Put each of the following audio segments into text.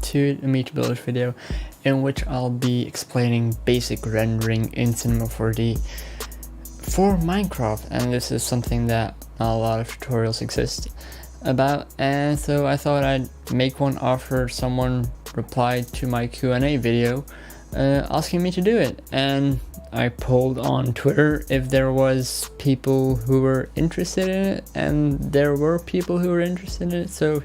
To the Meet Builders video, in which I'll be explaining basic rendering in Cinema 4D for Minecraft, and this is something that not a lot of tutorials exist about, and so I thought I'd make one after someone replied to my Q&A video asking me to do it. And I polled on Twitter if there was people who were interested in it, and there were people who were interested in it, so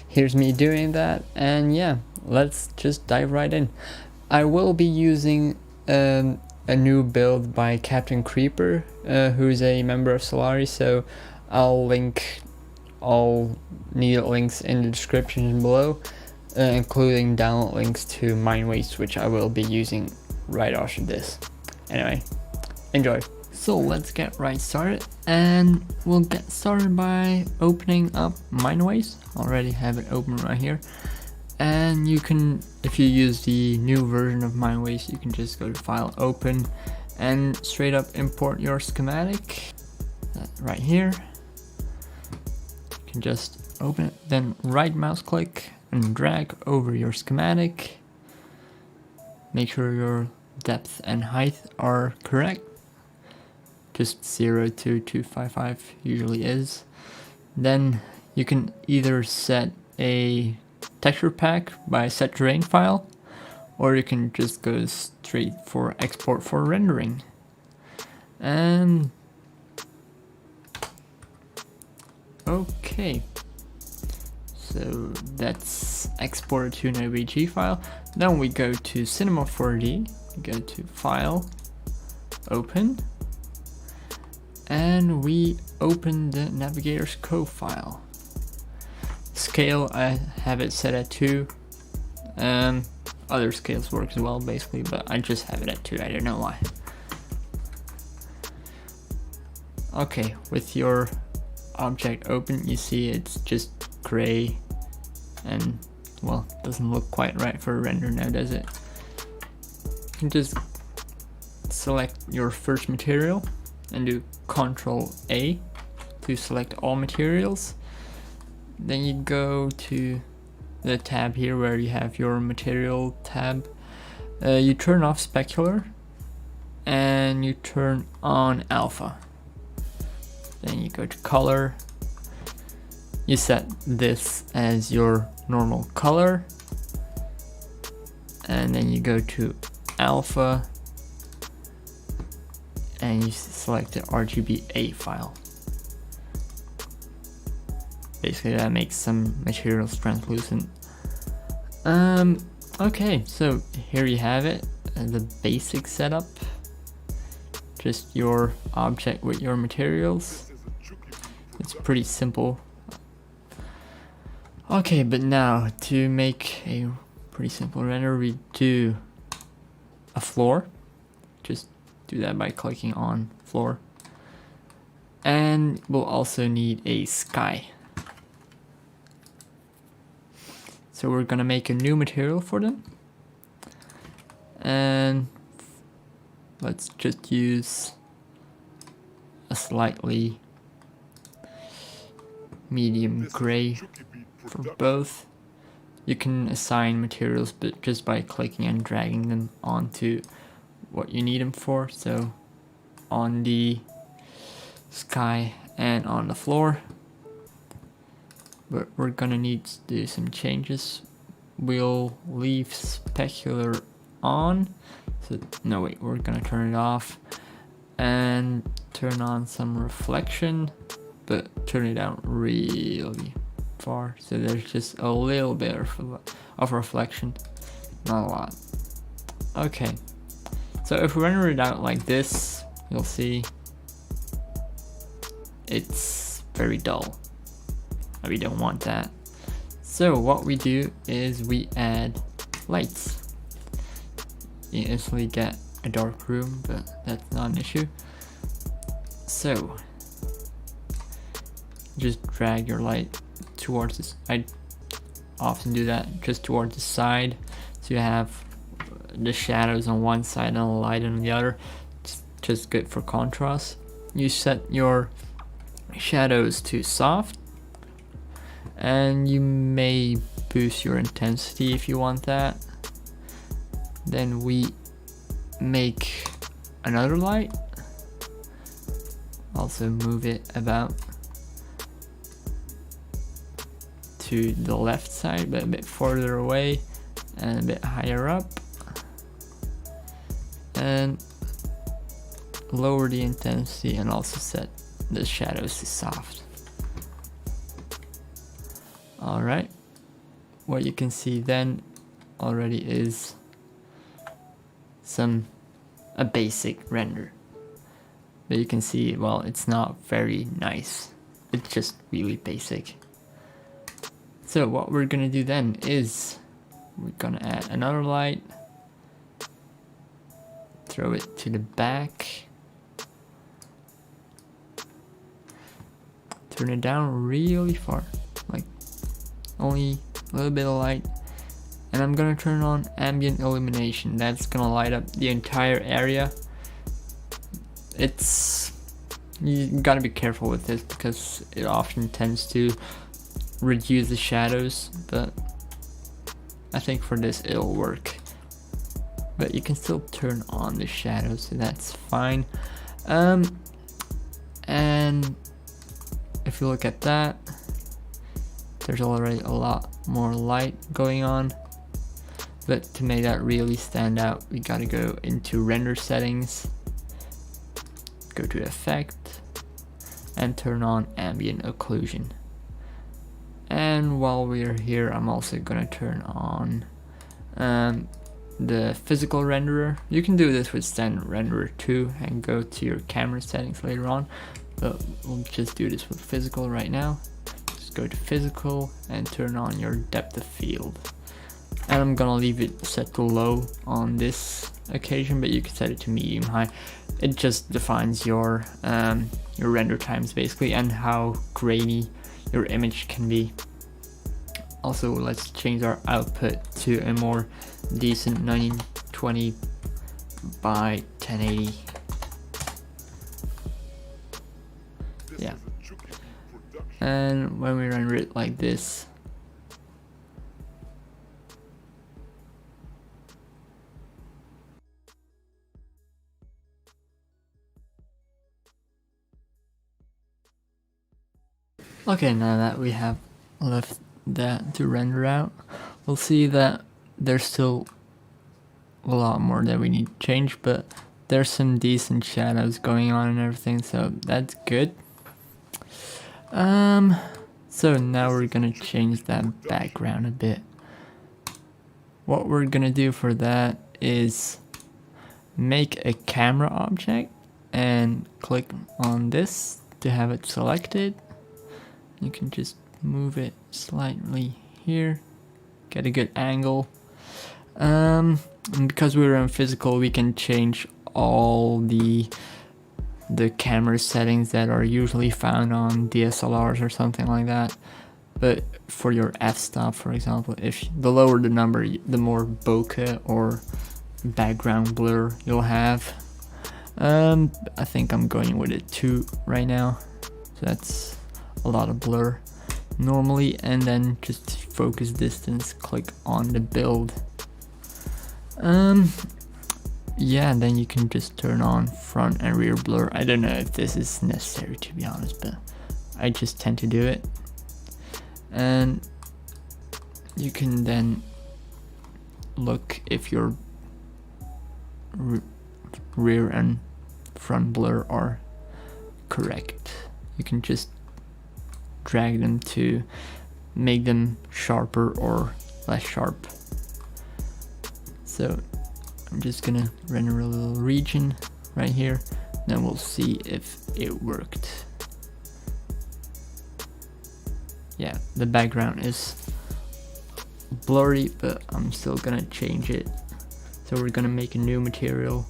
here's me doing that. And yeah, let's just dive right in. I will be using a new build by Captain Creeper, who's a member of Solari, so I'll link all needed links in the description below, including download links to Mineways, which I will be using right after this. Anyway, enjoy. So let's get right started, and we'll get started by opening up Mineways. Already have it open right here, and you can, if you use the new version of Mineways, you can just go to File, Open, and straight up import your schematic right here. You can just open it, then right mouse click and drag over your schematic. Make sure your depth and height are correct. Just 0 to 255 usually is. Then you can either set a texture pack by set terrain file, or you can just go straight for export for rendering. And okay, so that's exported to an OBJ file. Then we go to Cinema 4D, go to File, Open, and we open the Navigator's Code file. Scale, I have it set at 2. Other scales work as well basically, but I just have it at 2, I don't know why. Okay, with your object open, you see it's just gray, and well, doesn't look quite right for a render now, does it? You can just select your first material and do Ctrl A to select all materials. Then you go to the tab here where you have your material tab. You turn off specular and you turn on alpha. Then you go to color. You set this as your normal color, and then you go to alpha and you select the RGBA file. Basically that makes some materials translucent. Okay, so here you have it, the basic setup. Just your object with your materials. It's pretty simple. Okay, but now to make a pretty simple render, we do a floor. Just do that by clicking on floor. And we'll also need a sky. So we're gonna make a new material for them. And let's just use a slightly medium gray for both. You can assign materials but just by clicking and dragging them onto what you need them for. So on the sky and on the floor. But we're gonna need to do some changes. We'll leave specular on. So no, wait, we're gonna turn it off and turn on some reflection, but turn it down really far so there's just a little bit of reflection, not a lot. Okay, so if we render it out like this, you'll see it's very dull. We don't want that. So what we do is we add lights. You instantly get a dark room, but that's not an issue. So just drag your light towards this. I often do that, just towards the side, so you have the shadows on one side and the light on the other. It's just good for contrast. You set your shadows to soft, and you may boost your intensity if you want that. Then we make another light, also move it about to the left side but a bit further away and a bit higher up, and lower the intensity and also set the shadows to soft. Alright, what you can see then already is a basic render. But you can see, well, it's not very nice. It's just really basic. So what we're gonna do then is we're gonna add another light, throw it to the back, turn it down really far, like only a little bit of light, and I'm gonna turn on ambient illumination. That's gonna light up the entire area. You gotta be careful with this because it often tends to reduce the shadows, but I think for this it'll work. But you can still turn on the shadows, so that's fine. And if you look at that, there's already a lot more light going on. But to make that really stand out, we gotta go into render settings, go to effect, and turn on ambient occlusion. And while we're here, I'm also gonna turn on the physical renderer. You can do this with standard renderer too and go to your camera settings later on, but we'll just do this with physical right now. Just go to physical and turn on your depth of field. And I'm gonna leave it set to low on this occasion, but you can set it to medium high. It just defines your render times basically and how grainy your image can be. Also, let's change our output to a more decent 1920 by 1080. Yeah. And when we render it like this, okay, now that we have left that to render out, we'll see that there's still a lot more that we need to change, but there's some decent shadows going on and everything, so that's good. So now we're gonna change that background a bit. What we're gonna do for that is make a camera object and click on this to have it selected. You can just move it slightly here, get a good angle. And because we're in physical, we can change all the camera settings that are usually found on DSLRs or something like that. But for your f-stop, for example, if the lower the number, the more bokeh or background blur you'll have. I think I'm going with it 2 right now, so that's a lot of blur normally. And then just focus distance, click on the build. Yeah, and then you can just turn on front and rear blur. I don't know if this is necessary, to be honest, but I just tend to do it. And you can then look if your rear and front blur are correct. You can just drag them to make them sharper or less sharp. So I'm just gonna render a little region right here, then we'll see if it worked. Yeah, the background is blurry, but I'm still gonna change it. So we're gonna make a new material.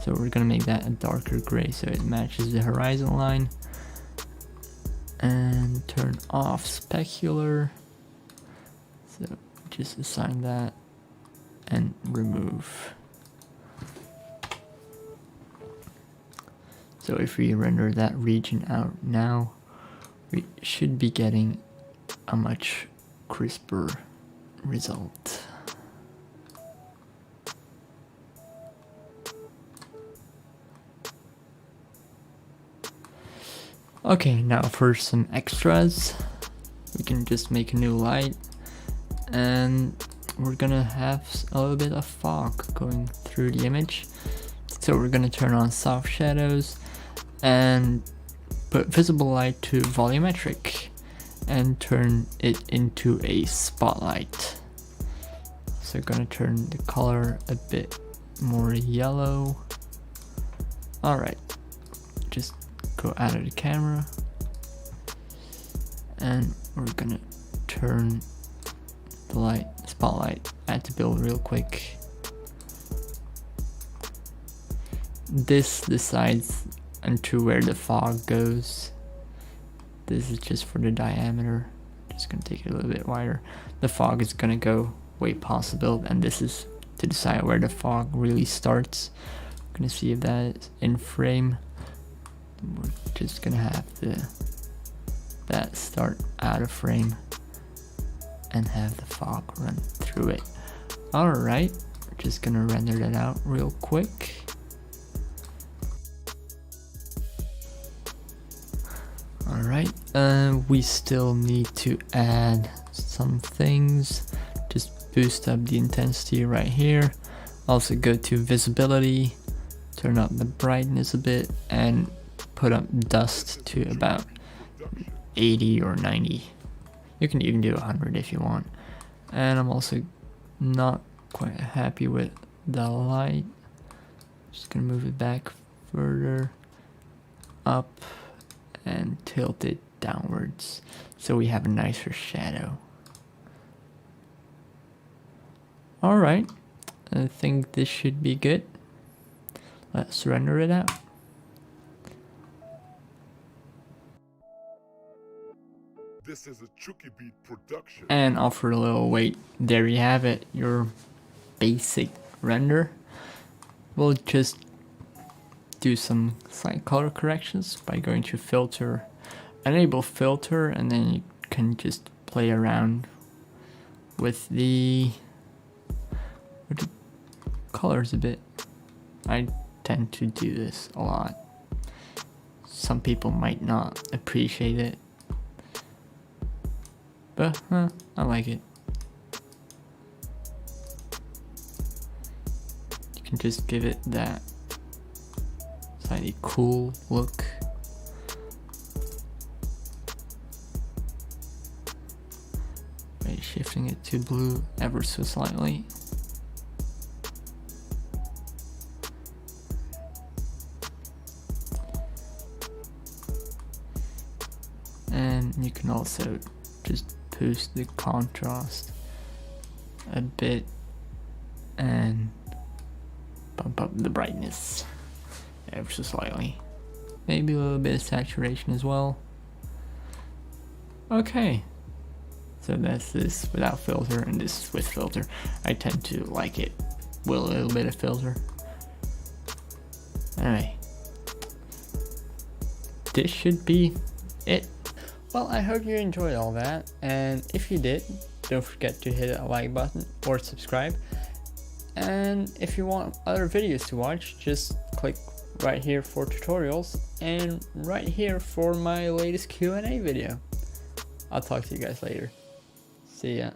So we're gonna make that a darker gray so it matches the horizon line. And turn off specular. So just assign that and remove. So if we render that region out now, we should be getting a much crisper result. Okay, now for some extras, we can just make a new light, and we're gonna have a little bit of fog going through the image. So we're gonna turn on soft shadows and put visible light to volumetric and turn it into a spotlight. So gonna turn the color a bit more yellow. Alright, just go out of the camera and we're gonna turn the spotlight at the build real quick. This decides into where the fog goes. This is just for the diameter. Just gonna take it a little bit wider. The fog is gonna go way past the build, and this is to decide where the fog really starts. I'm gonna see if that is in frame. We're just gonna have that start out of frame and have the fog run through it. Alright, we're just gonna render that out real quick. Alright, we still need to add some things. Just boost up the intensity right here. Also go to visibility, turn up the brightness a bit, and put up dust to about 80 or 90. You can even do 100 if you want. And I'm also not quite happy with the light. Just gonna move it back further up and tilt it downwards so we have a nicer shadow. Alright, I think this should be good. Let's render it out. This is a Chucky Beat production. And after a little wait, there you have it, your basic render. We'll just do some slight color corrections by going to filter, enable filter, and then you can just play around with the colors a bit. I tend to do this a lot. Some people might not appreciate it, but I like it. You can just give it that slightly cool look. By shifting it to blue ever so slightly. And you can also just boost the contrast a bit and bump up the brightness ever so slightly. Maybe a little bit of saturation as well. Okay, so that's this without filter and this with filter. I tend to like it with a little bit of filter. Anyway, this should be it. Well, I hope you enjoyed all that, and if you did, don't forget to hit a like button or subscribe. And if you want other videos to watch, just click right here for tutorials and right here for my latest Q&A video. I'll talk to you guys later. See ya.